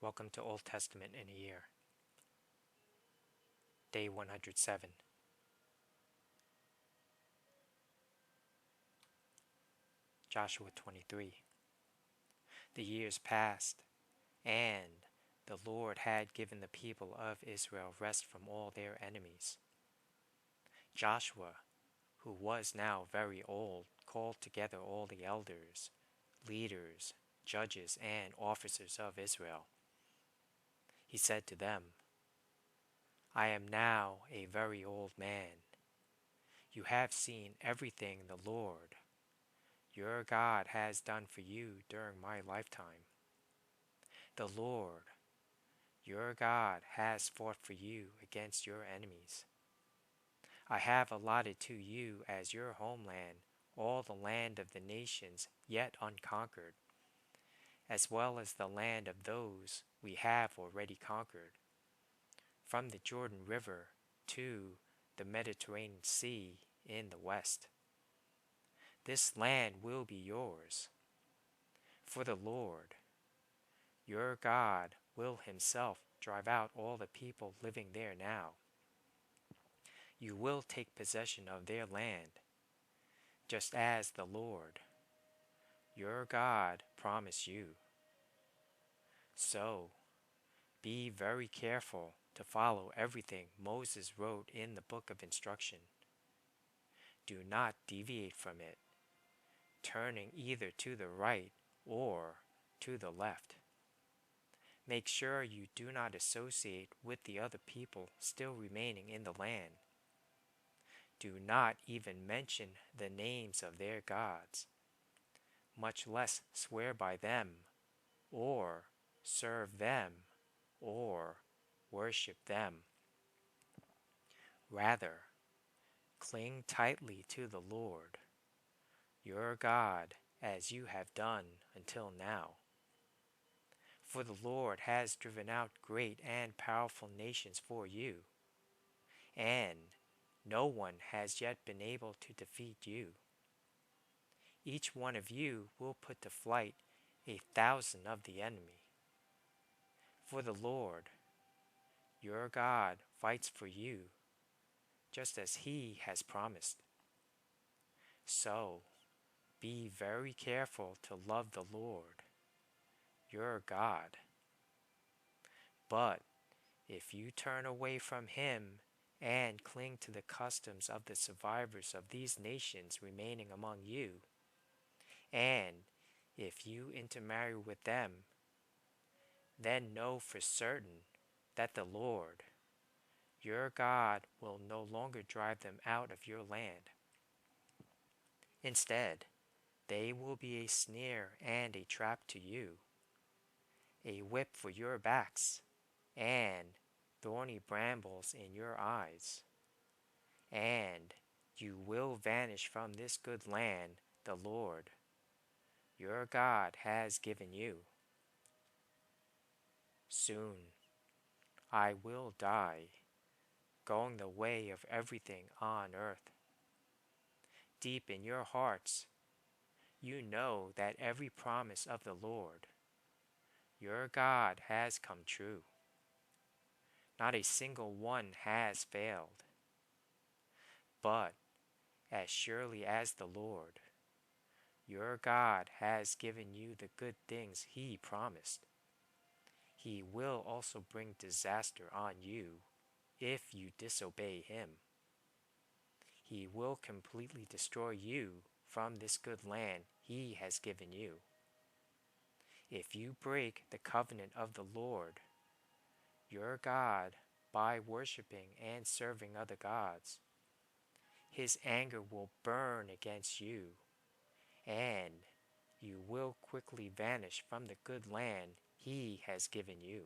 Welcome to Old Testament in a Year. Day 107. Joshua 23. The years passed, and the Lord had given the people of Israel rest from all their enemies. Joshua, who was now very old, called together all the elders, leaders, judges, and officers of Israel. He said to them, I am now a very old man. You have seen everything the Lord, your God has done for you during my lifetime. The Lord, your God, has fought for you against your enemies. I have allotted to you as your homeland all the land of the nations yet unconquered, as well as the land of those we have already conquered, from the Jordan River to the Mediterranean Sea in the west. This land will be yours, for the Lord, your God, will himself drive out all the people living there now. You will take possession of their land, just as the Lord, your God, promised you. So, be very careful to follow everything Moses wrote in the book of instruction. Do not deviate from it, turning either to the right or to the left. Make sure you do not associate with the other people still remaining in the land. Do not even mention the names of their gods, much less swear by them, or serve them, or worship them. Rather, cling tightly to the Lord, your God, as you have done until now. For the Lord has driven out great and powerful nations for you, and no one has yet been able to defeat you. Each one of you will put to flight 1,000 of the enemy. For the Lord, your God, fights for you, just as he has promised. So, be very careful to love the Lord, your God. But if you turn away from him and cling to the customs of the survivors of these nations remaining among you, and if you intermarry with them, then know for certain that the Lord, your God, will no longer drive them out of your land. Instead, they will be a snare and a trap to you, a whip for your backs, and thorny brambles in your eyes. And you will vanish from this good land the Lord, your God, has given you. Soon I will die, going the way of everything on earth. Deep in your hearts, you know that every promise of the Lord, your God, has come true. Not a single one has failed. But as surely as the Lord, your God, has given you the good things he promised, he will also bring disaster on you if you disobey him. He will completely destroy you from this good land he has given you. If you break the covenant of the Lord, your God, by worshiping and serving other gods, his anger will burn against you, and you will quickly vanish from the good land he has given you.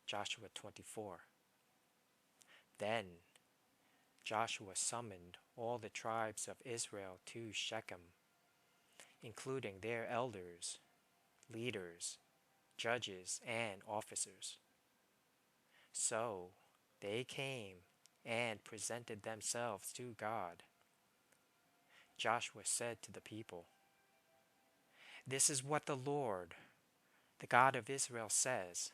Joshua 24. Then Joshua summoned all the tribes of Israel to Shechem, including their elders, leaders, judges, and officers. So they came and presented themselves to God. Joshua said to the people, This is what the Lord, the God of Israel, says.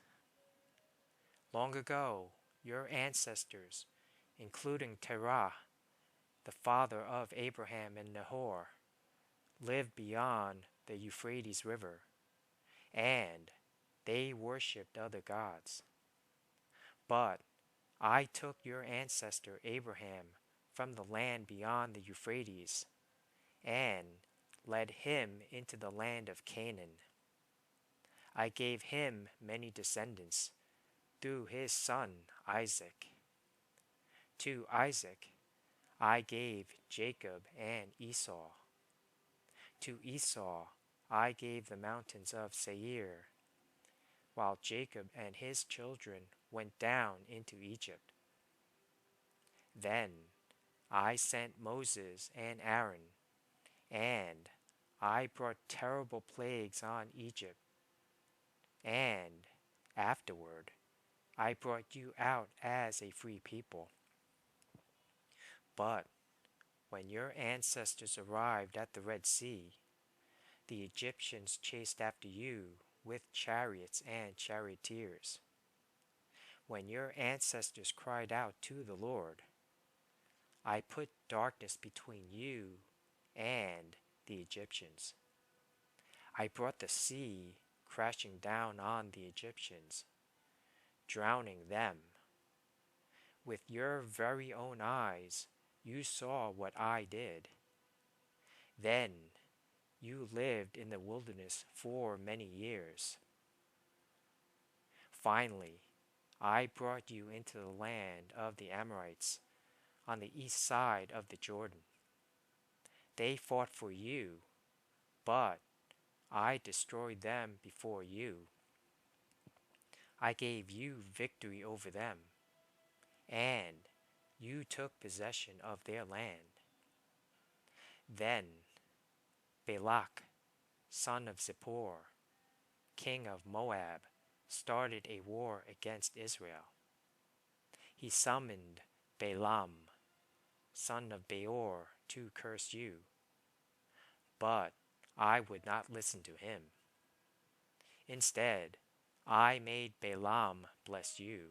Long ago, your ancestors, including Terah, the father of Abraham and Nahor, lived beyond the Euphrates River, and they worshipped other gods. But I took your ancestor Abraham from the land beyond the Euphrates and led him into the land of Canaan. I gave him many descendants through his son Isaac. To Isaac I gave Jacob and Esau. To Esau I gave the mountains of Seir, while Jacob and his children went down into Egypt. Then I sent Moses and Aaron, and I brought terrible plagues on Egypt. And afterward I brought you out as a free people. But when your ancestors arrived at the Red Sea, the Egyptians chased after you with chariots and charioteers. When your ancestors cried out to the Lord, I put darkness between you and the Egyptians. I brought the sea crashing down on the Egyptians, drowning them. With your very own eyes, you saw what I did. Then you lived in the wilderness for many years. Finally, I brought you into the land of the Amorites on the east side of the Jordan. They fought for you, but I destroyed them before you. I gave you victory over them, and you took possession of their land. Then Balak, son of Zippor, king of Moab, started a war against Israel. He summoned Balaam, son of Beor, to curse you, but I would not listen to him. Instead, I made Balaam bless you,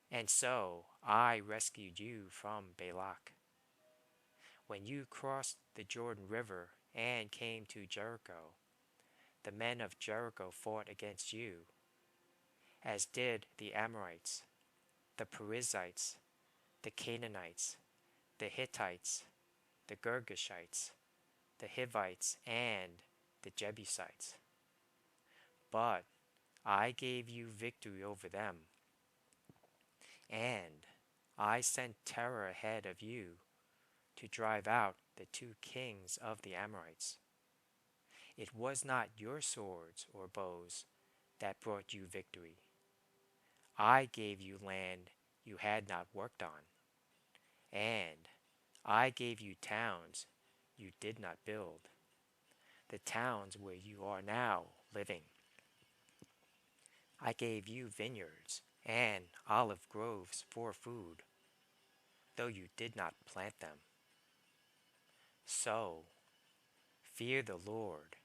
and so I rescued you from Balak. When you crossed the Jordan River and came to Jericho, the men of Jericho fought against you, as did the Amorites, the Perizzites, the Canaanites, the Hittites, the Girgashites, the Hivites, and the Jebusites. But I gave you victory over them, and I sent terror ahead of you to drive out the two kings of the Amorites. It was not your swords or bows that brought you victory. I gave you land you had not worked on, and I gave you towns you did not build, the towns where you are now living. I gave you vineyards and olive groves for food, though you did not plant them. So, fear the Lord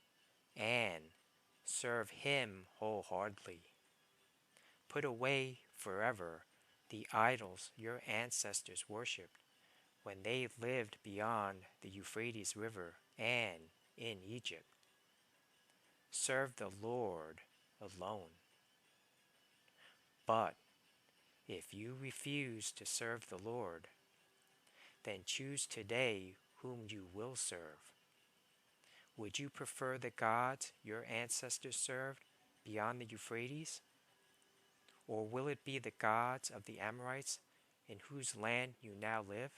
and serve Him wholeheartedly. Put away forever the idols your ancestors worshipped when they lived beyond the Euphrates River and in Egypt. Serve the Lord alone. But if you refuse to serve the Lord, then choose today whom you will serve. Would you prefer the gods your ancestors served beyond the Euphrates? Or will it be the gods of the Amorites in whose land you now live?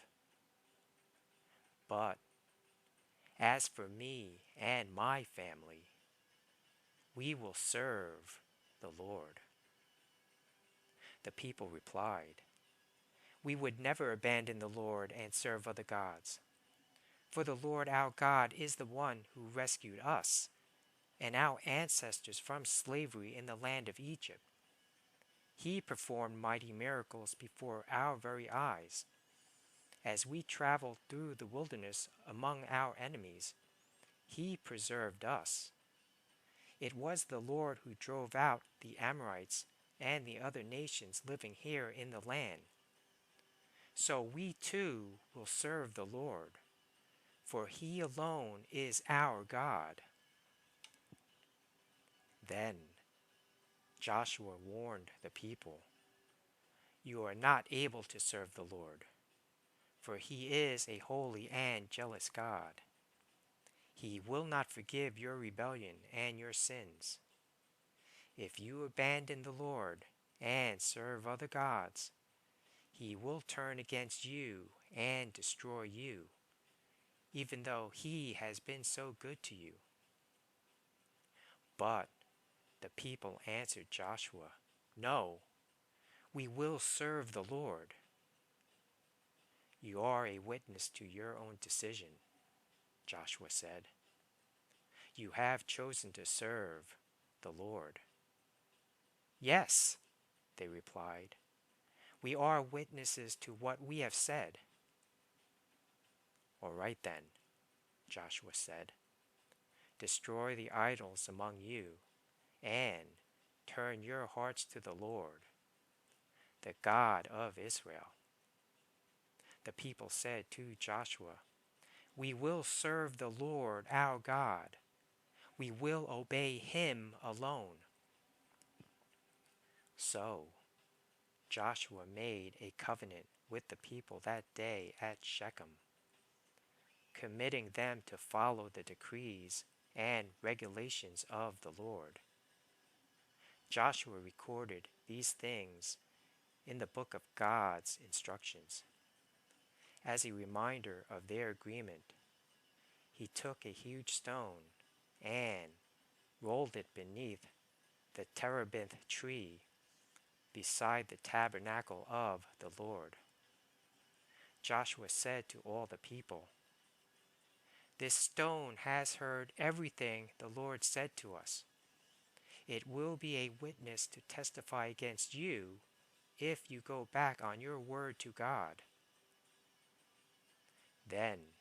But as for me and my family, we will serve the Lord. The people replied, We would never abandon the Lord and serve other gods. For the Lord our God is the one who rescued us and our ancestors from slavery in the land of Egypt. He performed mighty miracles before our very eyes. As we traveled through the wilderness among our enemies, He preserved us. It was the Lord who drove out the Amorites and the other nations living here in the land. So we too will serve the Lord, for He alone is our God." Then Joshua warned the people, "You are not able to serve the Lord, for He is a holy and jealous God. He will not forgive your rebellion and your sins. If you abandon the Lord and serve other gods, He will turn against you and destroy you, even though He has been so good to you." But the people answered Joshua, "No, we will serve the Lord." "You are a witness to your own decision," Joshua said. "You have chosen to serve the Lord." "Yes," they replied, "we are witnesses to what we have said." "All right then," Joshua said, "destroy the idols among you and turn your hearts to the Lord, the God of Israel." The people said to Joshua, "We will serve the Lord our God. We will obey Him alone." So Joshua made a covenant with the people that day at Shechem, committing them to follow the decrees and regulations of the Lord. Joshua recorded these things in the book of God's instructions. As a reminder of their agreement, he took a huge stone and rolled it beneath the terebinth tree beside the tabernacle of the Lord. Joshua said to all the people, "This stone has heard everything the Lord said to us. It will be a witness to testify against you if you go back on your word to God." Then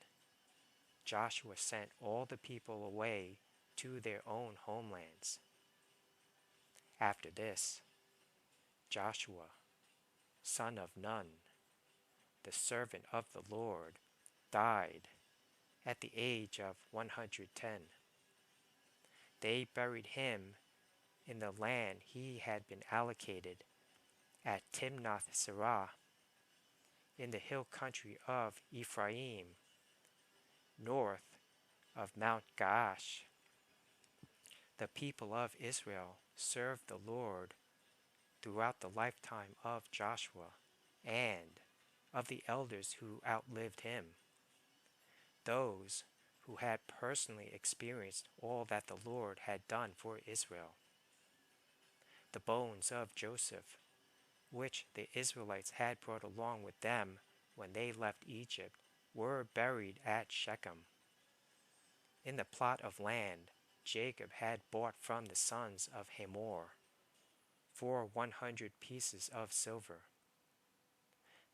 Joshua sent all the people away to their own homelands. After this, Joshua, son of Nun, the servant of the Lord, died at the age of 110. They buried him in the land he had been allocated at Timnath Serah, in the hill country of Ephraim, north of Mount Gaash. The people of Israel served the Lord throughout the lifetime of Joshua and of the elders who outlived him, those who had personally experienced all that the Lord had done for Israel. The bones of Joseph, which the Israelites had brought along with them when they left Egypt, were buried at Shechem, in the plot of land Jacob had bought from the sons of Hamor for 100 pieces of silver.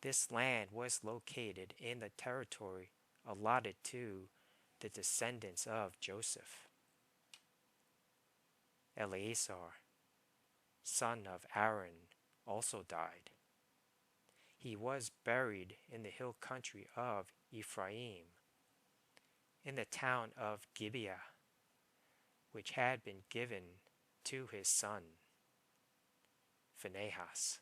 This land was located in the territory allotted to the descendants of Joseph. Eleazar, son of Aaron, also died. He was buried in the hill country of Ephraim, in the town of Gibeah, which had been given to his son Phinehas.